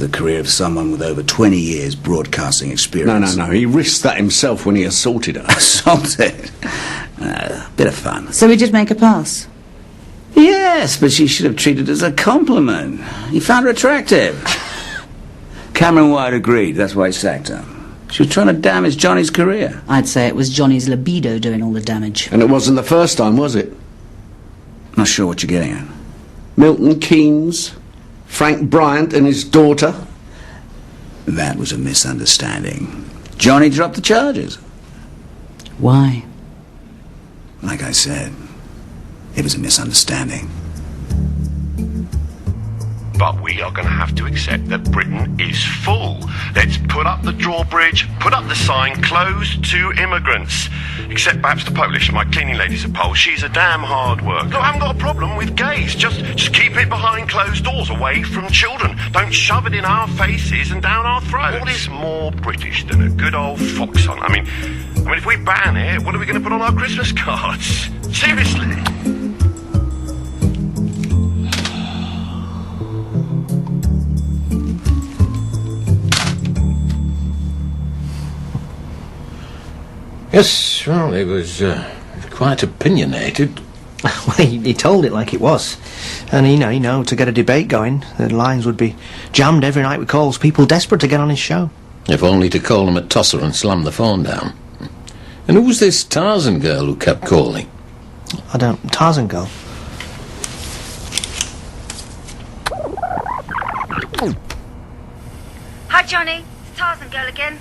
the career of someone with over 20 years broadcasting experience. No. He risked that himself when he assaulted her. Assaulted? Bit of fun. So he did make a pass? Yes, but she should have treated it as a compliment. He found her attractive. Cameron White agreed. That's why he sacked her. She was trying to damage Johnny's career. I'd say it was Johnny's libido doing all the damage. And it wasn't the first time, was it? Not sure what you're getting at. Milton Keynes, Frank Bryant and his daughter. That was a misunderstanding. Johnny dropped the charges. Why? Like I said, it was a misunderstanding. But we are going to have to accept that Britain is full. Let's put up the drawbridge, put up the sign, closed to immigrants. Except perhaps the Polish, my cleaning lady's a Pole. She's a damn hard worker. Look, I haven't got a problem with gays. Just keep it behind closed doors, away from children. Don't shove it in our faces and down our throats. What is more British than a good old fox hunt? I mean, if we ban it, what are we going to put on our Christmas cards? Seriously? Yes, well, he was quite opinionated. Well, he told it like it was. And, you know, to get a debate going, the lines would be jammed every night with calls, people desperate to get on his show. If only to call him a tosser and slam the phone down. And who was this Tarzan girl who kept calling? Tarzan girl? Hi, Johnny. It's Tarzan girl again.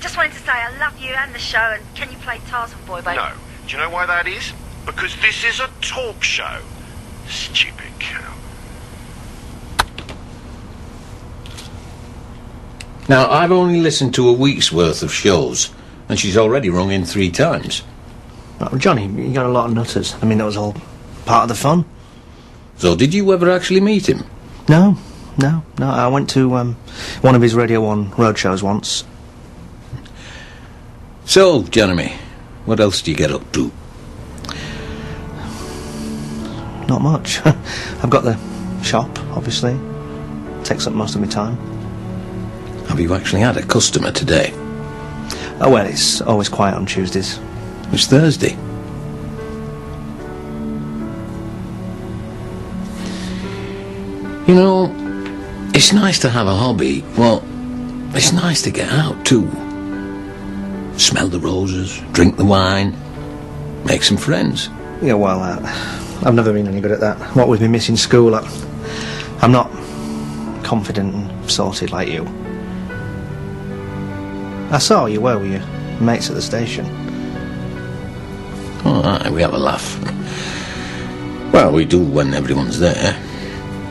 Just wanted to say I love you and the show, and can you play Tarzan Boy, baby? No. Do you know why that is? Because this is a talk show. Stupid cow. Now, I've only listened to a week's worth of shows, and she's already rung in 3 times. Oh, Johnny, you got a lot of nutters. I mean, that was all part of the fun. So, did you ever actually meet him? No. I went to one of his Radio 1 roadshows once. So, Jeremy, what else do you get up to? Not much. I've got the shop, obviously. Takes up most of my time. Have you actually had a customer today? Oh, well, it's always quiet on Tuesdays. It's Thursday. You know, it's nice to have a hobby. Well, it's nice to get out, too. Smell the roses, drink the wine, make some friends. Yeah, well, I've never been any good at that. What with me missing school, I'm not confident and sorted like you. I saw you, where were you? Mates at the station. Oh, aye, we have a laugh. Well, we do when everyone's there.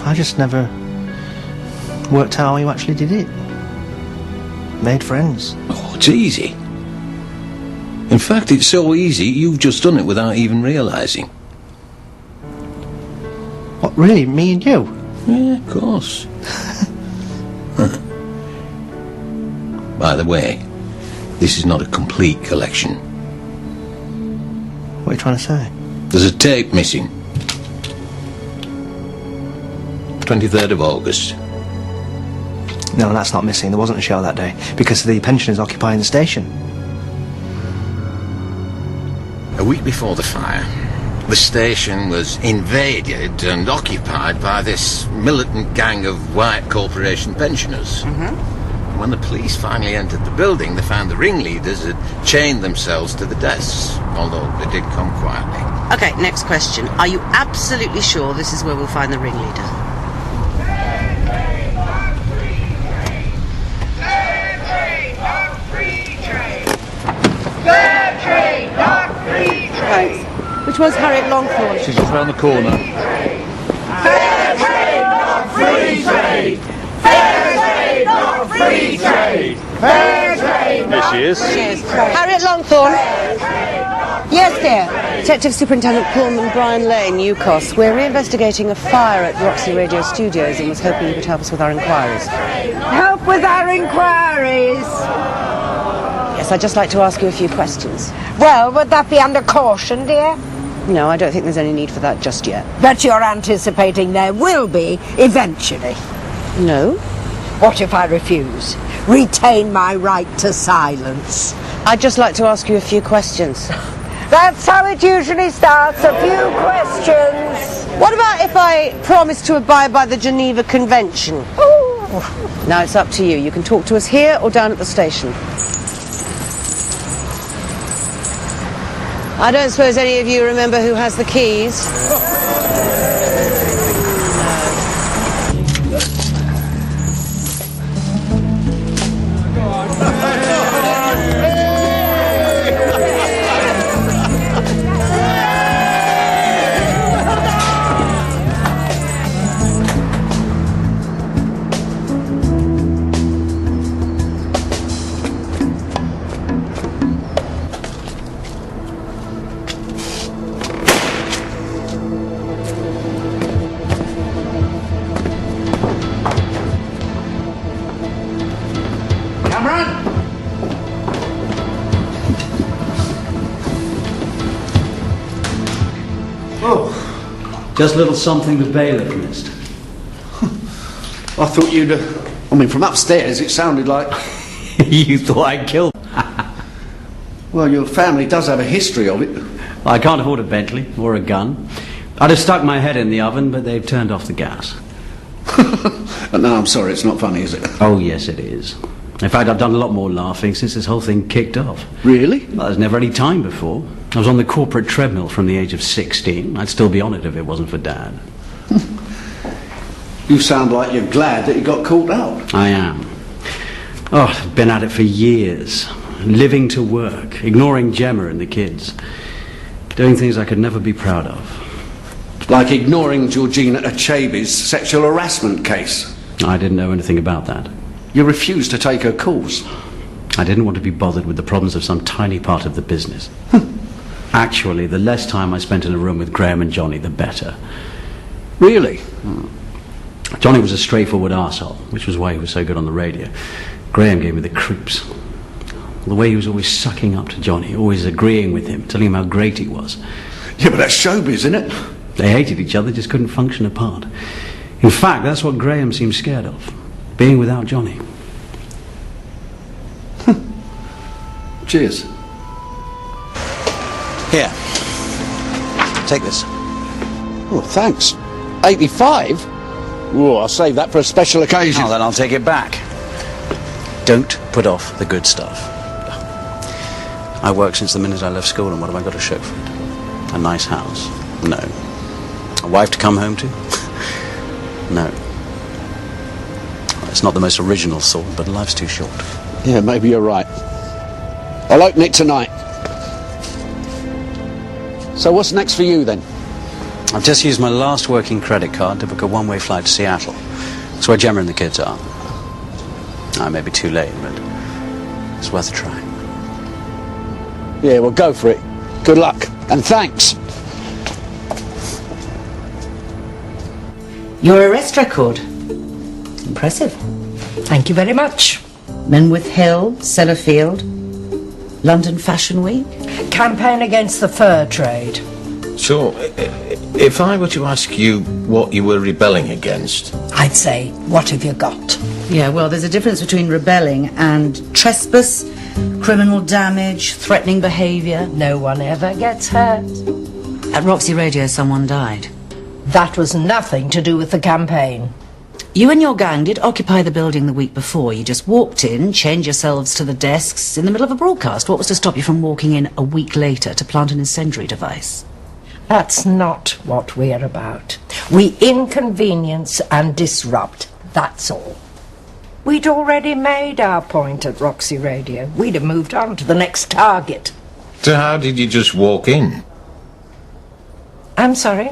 I just never worked out how you actually did it. Made friends. Oh, it's easy. In fact, it's so easy, you've just done it without even realising. What, really? Me and you? Yeah, of course. By the way, this is not a complete collection. What are you trying to say? There's a tape missing. 23rd of August. No, that's not missing. There wasn't a show that day because the pensioners occupying the station. A week before the fire, the station was invaded and occupied by this militant gang of white corporation pensioners. When the police finally entered the building, they found the ringleaders had chained themselves to the desks, although they did come quietly. Okay, next question. Are you absolutely sure this is where we'll find the ringleader? Thanks. Which one's Harriet Longthorne? She's just round the corner. Fair trade, not free trade! Fair trade, not free trade! Fair trade, There she is. She is. Harriet Longthorne. Yes, dear. Detective Superintendent Pullman, Brian Lane, UCOS. We're reinvestigating a fire at Roxy Radio Studios and was hoping you could help us with our inquiries. Help with our inquiries! Yes, I'd just like to ask you a few questions. Well, would that be under caution, dear? No, I don't think there's any need for that just yet. But you're anticipating there will be eventually. No. What if I refuse? Retain my right to silence. I'd just like to ask you a few questions. That's how it usually starts, a few questions. What about if I promise to abide by the Geneva Convention? Ooh. Now it's up to you. You can talk to us here or down at the station. I don't suppose any of you remember who has the keys. Just a little something the bailiff missed. I thought you'd... from upstairs it sounded like... You thought I killed... Well, your family does have a history of it. I can't afford a Bentley or a gun. I'd have stuck my head in the oven, but they've turned off the gas. No, I'm sorry, it's not funny, is it? Oh, yes, it is. In fact, I've done a lot more laughing since this whole thing kicked off. Really? Well, there's never any time before. I was on the corporate treadmill from the age of 16. I'd still be on it if it wasn't for Dad. You sound like you're glad that you got caught out. I am. Oh, I've been at it for years. Living to work, ignoring Gemma and the kids. Doing things I could never be proud of. Like ignoring Georgina Achebe's sexual harassment case. I didn't know anything about that. You refused to take her calls. I didn't want to be bothered with the problems of some tiny part of the business. Actually, the less time I spent in a room with Graham and Johnny, the better. Really? Johnny was a straightforward arsehole, which was why he was so good on the radio. Graham gave me the creeps. The way he was always sucking up to Johnny, always agreeing with him, telling him how great he was. Yeah, but that's showbiz, isn't it? They hated each other, just couldn't function apart. In fact, that's what Graham seemed scared of. Being without Johnny. Cheers. Here. Take this. Oh, thanks. 85? Oh, I'll save that for a special occasion. Oh, then I'll take it back. Don't put off the good stuff. I worked since the minute I left school, and what have I got to show for it? A nice house? No. A wife to come home to? No. Well, it's not the most original sort, but life's too short. Yeah, maybe you're right. I'll open it tonight. So what's next for you, then? I've just used my last working credit card to book a one-way flight to Seattle. That's where Gemma and the kids are. I may be too late, but it's worth a try. Yeah, well, go for it. Good luck, and thanks. Your arrest record. Impressive. Thank you very much. Menwith Hill, Sellafield, London Fashion Week. Campaign against the fur trade. So, if I were to ask you what you were rebelling against... I'd say, what have you got? Yeah, well, there's a difference between rebelling and trespass, criminal damage, threatening behaviour. No one ever gets hurt. At Roxy Radio, someone died. That was nothing to do with the campaign. You and your gang did occupy the building the week before. You just walked in, changed yourselves to the desks in the middle of a broadcast. What was to stop you from walking in a week later to plant an incendiary device? That's not what we're about. We inconvenience and disrupt, that's all. We'd already made our point at Roxy Radio. We'd have moved on to the next target. So how did you just walk in? I'm sorry?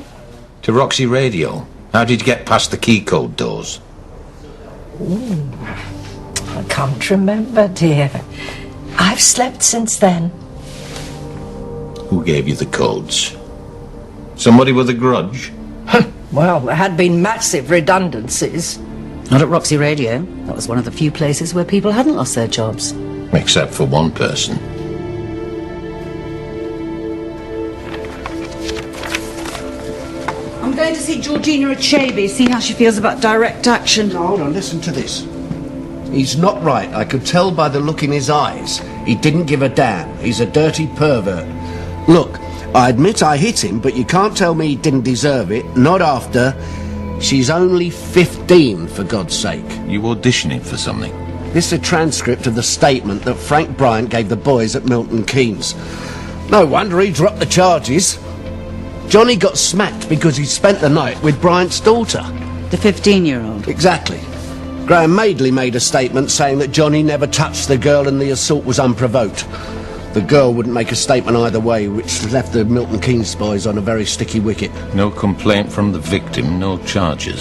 To Roxy Radio? How did you get past the key code doors? I can't remember, dear. I've slept since then. Who gave you the codes? Somebody with a grudge? Well, there had been massive redundancies. Not at Roxy Radio. That was one of the few places where people hadn't lost their jobs. Except for one person. I'm going to see Georgina Achebe, see how she feels about direct action. No, hold on, listen to this. He's not right. I could tell by the look in his eyes. He didn't give a damn. He's a dirty pervert. Look, I admit I hit him, but you can't tell me he didn't deserve it. Not after. She's only 15, for God's sake. You auditioning for something? This is a transcript of the statement that Frank Bryant gave the boys at Milton Keynes. No wonder he dropped the charges. Johnny got smacked because he spent the night with Bryant's daughter. The 15-year-old. Exactly. Graham Madeley made a statement saying that Johnny never touched the girl and the assault was unprovoked. The girl wouldn't make a statement either way, which left the Milton Keynes boys on a very sticky wicket. No complaint from the victim, no charges.